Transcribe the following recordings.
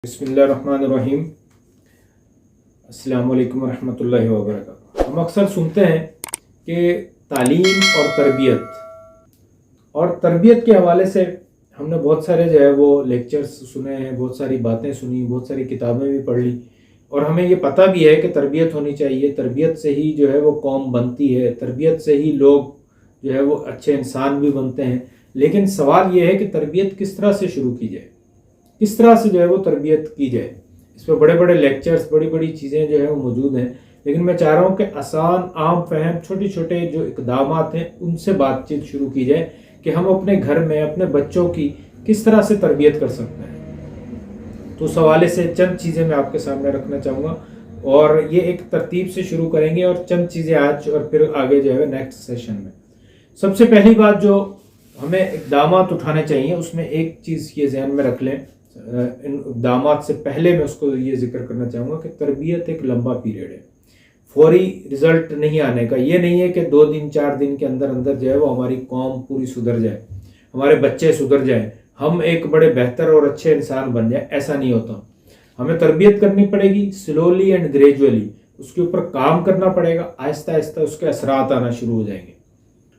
बिस्मिल्लाहिर्रहमानिर्रहीम। अस्सलाम वालेकुम रहमतुल्लाहि व बरकातुहू। हम अक्सर सुनते हैं कि तालीम और तरबियत के हवाले से हमने बहुत सारे जो है वो लेक्चर्स सुने हैं, बहुत सारी बातें सुनी, बहुत सारी किताबें भी पढ़ ली और हमें ये पता भी है कि तरबियत होनी चाहिए। तरबियत से ही जो है वो कौम बनती है, तरबियत से ही लोग जो है वो अच्छे इंसान भी बनते हैं। लेकिन सवाल ये है कि तरबियत किस तरह से शुरू की जाए, किस तरह से जो है वो तरबियत की जाए। इस पर बड़े बड़े लेक्चर्स, बड़ी बड़ी चीज़ें जो है वो मौजूद हैं, लेकिन मैं चाह रहा हूँ कि आसान, आम फहम, छोटे छोटे जो इक़दामात हैं उनसे बातचीत शुरू की जाए कि हम अपने घर में अपने बच्चों की किस तरह से तरबियत कर सकते हैं। तो उस हवाले से चंद चीज़ें मैं आपके सामने रखना चाहूँगा और ये एक तरतीब से शुरू करेंगे और चंद चीज़ें आज और फिर आगे जो है नेक्स्ट सेशन में। सबसे पहली बात जो हमें इक़दामात उठाने चाहिए, उसमें एक चीज़ ये ज़हन में रख लें। इन इक़दामात से पहले मैं उसको ये जिक्र करना चाहूँगा कि तरबियत एक लंबा पीरियड है, फौरी रिज़ल्ट नहीं आने का। ये नहीं है कि 2 दिन 4 दिन के अंदर अंदर जो है वो हमारी कौम पूरी सुधर जाए, हमारे बच्चे सुधर जाएं, हम एक बड़े बेहतर और अच्छे इंसान बन जाए, ऐसा नहीं होता। हमें तरबियत करनी पड़ेगी, स्लोली एंड ग्रेजुअली उसके ऊपर काम करना पड़ेगा। आहिस्ता आहिस्ता उसके असरात आना शुरू हो जाएंगे।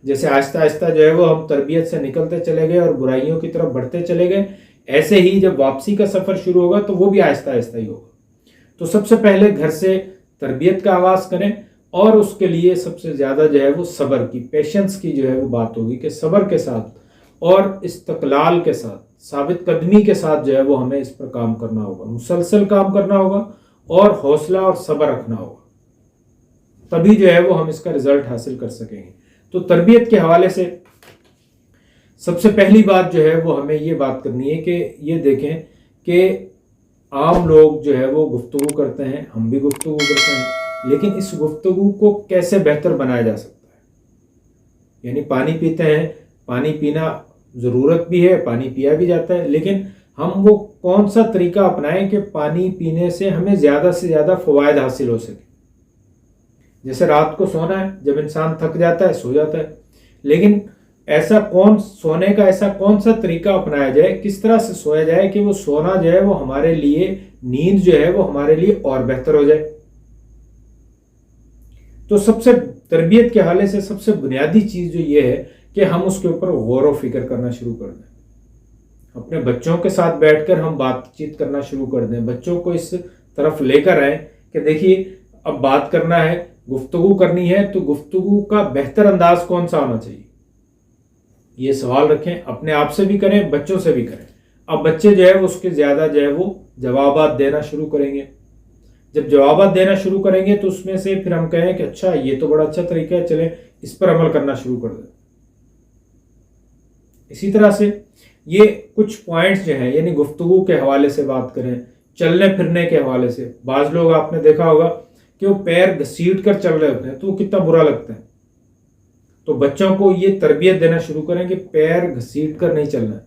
जैसे आहिस्ता आहिस्ता जो है वो हम तरबियत से निकलते चले गए और बुराइयों की तरफ बढ़ते चले गए, ऐसे ही जब वापसी का सफ़र शुरू होगा तो वो भी आहिस्ता आहिस्ता ही होगा। तो सबसे पहले घर से तरबियत का आगाज़ करें और उसके लिए सबसे ज़्यादा जो है वो सब्र की, पेशेंस की जो है वो बात होगी कि सब्र के साथ और इस्तक़लाल के साथ, साबित कदमी के साथ जो है वो हमें इस पर काम करना होगा, मुसलसल काम करना होगा और हौसला और सब्र रखना होगा। तभी जो है वो हम इसका रिज़ल्ट हासिल कर सकेंगे। तो तरबियत के हवाले से सबसे पहली बात जो है वो हमें ये बात करनी है कि ये देखें कि आम लोग जो है वो गुफ्तगू करते हैं, हम भी गुफ्तगू करते हैं, लेकिन इस गुफ्तगू को कैसे बेहतर बनाया जा सकता है। यानी पानी पीते हैं, पानी पीना ज़रूरत भी है, पानी पिया भी जाता है, लेकिन हम वो कौन सा तरीका अपनाएं कि पानी पीने से हमें ज़्यादा से ज़्यादा फ़वाइद हासिल हो सके। जैसे रात को सोना है, जब इंसान थक जाता है सो जाता है, लेकिन सोने का ऐसा कौन सा तरीका अपनाया जाए, किस तरह से सोया जाए कि वो सोना जो है वो हमारे लिए, नींद जो है वो हमारे लिए और बेहतर हो जाए। तो सबसे तरबियत के हवाले से सबसे बुनियादी चीज़ जो ये है कि हम उसके ऊपर गौर व फिक्र करना शुरू कर दें। अपने बच्चों के साथ बैठकर हम बातचीत करना शुरू कर दें, बच्चों को इस तरफ लेकर आए कि देखिए अब बात करना है, गुफ्तगू करनी है, तो गुफ्तगू का बेहतर अंदाज कौन सा होना चाहिए, ये सवाल रखें। अपने आप से भी करें, बच्चों से भी करें। अब बच्चे जो है वो उसके ज़्यादा जो है वो जवाबात देना शुरू करेंगे। जब जवाबात देना शुरू करेंगे तो उसमें से फिर हम कहें कि अच्छा ये तो बड़ा अच्छा तरीका है, चलें इस पर अमल करना शुरू कर दें। इसी तरह से ये कुछ पॉइंट्स जो हैं, यानी गुफ्तगू के हवाले से बात करें, चलने फिरने के हवाले से। बाज़ लोग आपने देखा होगा कि वो पैर घसीट कर चल रहे होते हैं, तो वो कितना बुरा लगता है। तो बच्चों को ये तरबियत देना शुरू करें कि पैर घसीट कर नहीं चलना है,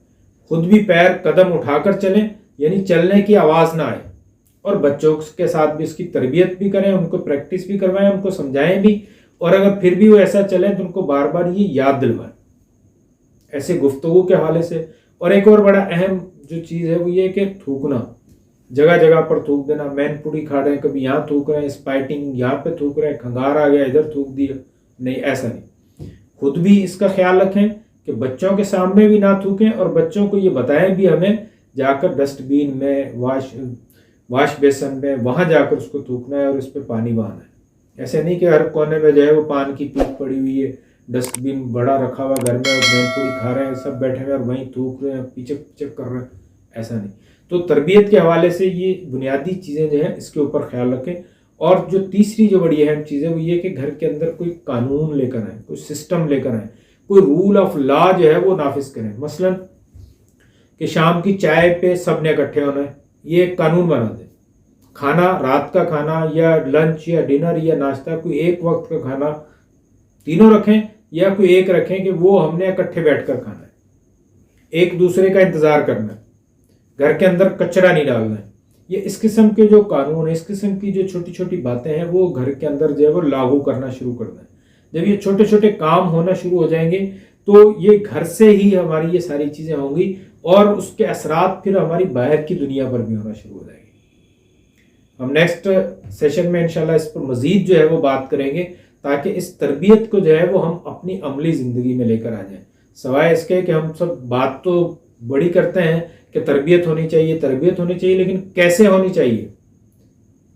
खुद भी पैर कदम उठाकर चलें, यानी चलने की आवाज़ ना आए। और बच्चों के साथ भी इसकी तरबियत भी करें, उनको प्रैक्टिस भी करवाएं, उनको समझाएं भी, और अगर फिर भी वो ऐसा चले तो उनको बार बार ये याद दिलवाएं, ऐसे गुफ्तगू के हवाले से। और एक और बड़ा अहम जो चीज़ है वो ये कि थूकना, जगह जगह पर थूक देना। मैन पुड़ी खा रहे हैं, कभी यहाँ थूक रहे हैं, स्पाइटिंग यहाँ पे थूक रहे हैं, खंगार आ गया इधर थूक दिया, नहीं, ऐसा नहीं। खुद भी इसका ख्याल रखें कि बच्चों के सामने भी ना थूकें और बच्चों को ये बताएं भी हमें जाकर डस्टबिन में, वाश बेसन में, वहाँ जाकर उसको थूकना है और उस पर पानी बहाना है। ऐसे नहीं कि हर कोने में जो है वो पान की पीक पड़ी हुई है, डस्टबिन बड़ा रखा हुआ घर में और पूरी खा रहे हैं, सब बैठे हुए और वहीं थूक रहे हैं, पीछे पीछे कर रहे हैं, ऐसा नहीं। तो तरबियत के हवाले से ये बुनियादी चीज़ें जो हैं इसके ऊपर ख्याल रखें। और जो तीसरी जो बड़ी अहम चीज़ है वो ये कि घर के अंदर कोई कानून लेकर आए, कोई सिस्टम लेकर आए, कोई रूल ऑफ लॉ जो है वो नाफिज करें। मसलन कि शाम की चाय पे सब ने इकट्ठे होना है, ये एक कानून बना दें। खाना, रात का खाना या लंच या डिनर या नाश्ता, कोई एक वक्त का खाना तीनों रखें या कोई एक रखें कि वो हमने इकट्ठे बैठकर खाना है, एक दूसरे का इंतज़ार करना है, घर के अंदर कचरा नहीं डालना है। ये इस किस्म के जो कानून है, इस किस्म की जो छोटी छोटी बातें हैं वो घर के अंदर जो है वो लागू करना शुरू करना है। जब ये छोटे छोटे काम होना शुरू हो जाएंगे तो ये घर से ही हमारी ये सारी चीज़ें होंगी اور اس کے اثرات پھر ہماری باہر کی دنیا پر بھی ہونا شروع ہو جائیں گے. ہم نیکسٹ سیشن میں انشاءاللہ اس پر مزید جو ہے وہ بات کریں گے تاکہ اس تربیت کو جو ہے وہ ہم اپنی عملی زندگی میں لے کر آ جائیں. سوائے اس کے کہ ہم سب بات تو بڑی کرتے ہیں کہ تربیت ہونی چاہیے، لیکن کیسے ہونی چاہیے.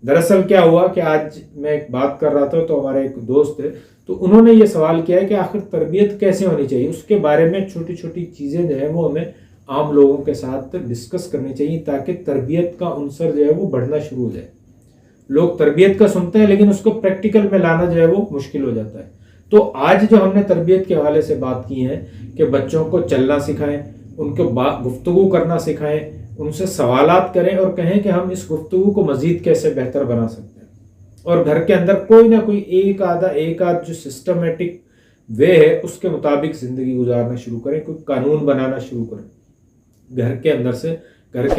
دراصل کیا ہوا کہ آج میں ایک بات کر رہا تھا تو ہمارے ایک دوست ہے، تو انہوں نے یہ سوال کیا ہے کہ آخر تربیت کیسے ہونی چاہیے. اس کے بارے میں چھوٹی چھوٹی چیزیں جو ہے وہ ہمیں عام لوگوں کے ساتھ ڈسکس کرنی چاہیے تاکہ تربیت کا عنصر جو ہے وہ بڑھنا شروع ہو جائے. لوگ تربیت کا سنتے ہیں لیکن اس کو پریکٹیکل میں لانا جو ہے وہ مشکل ہو جاتا ہے. تو آج جو ہم نے تربیت کے حوالے سے بات کی ہے کہ بچوں کو چلنا سکھائیں، ان کو گفتگو کرنا سکھائیں، ان سے سوالات کریں اور کہیں کہ ہم اس گفتگو کو مزید کیسے بہتر بنا سکتے ہیں. اور گھر کے اندر کوئی نہ کوئی ایک آدھ جو سسٹمیٹک وے ہے اس کے مطابق زندگی گزارنا شروع کریں، کوئی قانون بنانا شروع کریں گھر کے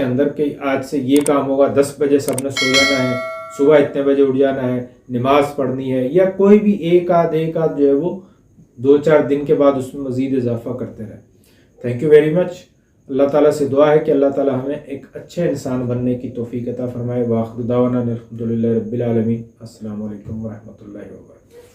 اندر کہ آج سے یہ کام ہوگا، 10 بجے سب نے سو جانا ہے، صبح اتنے بجے اٹھ جانا ہے، نماز پڑھنی ہے، یا کوئی بھی ایک آدھ جو ہے وہ 2-4 دن کے بعد اس میں مزید اضافہ کرتے رہیں. Thank you very much. اللہ تعالیٰ سے دعا ہے کہ اللہ تعالیٰ ہمیں ایک اچھے انسان بننے کی توفیق عطا فرمائے. وآخر دعوانا الحمدللہ رب العالمین. السلام علیکم ورحمۃ اللہ وبرکاتہ.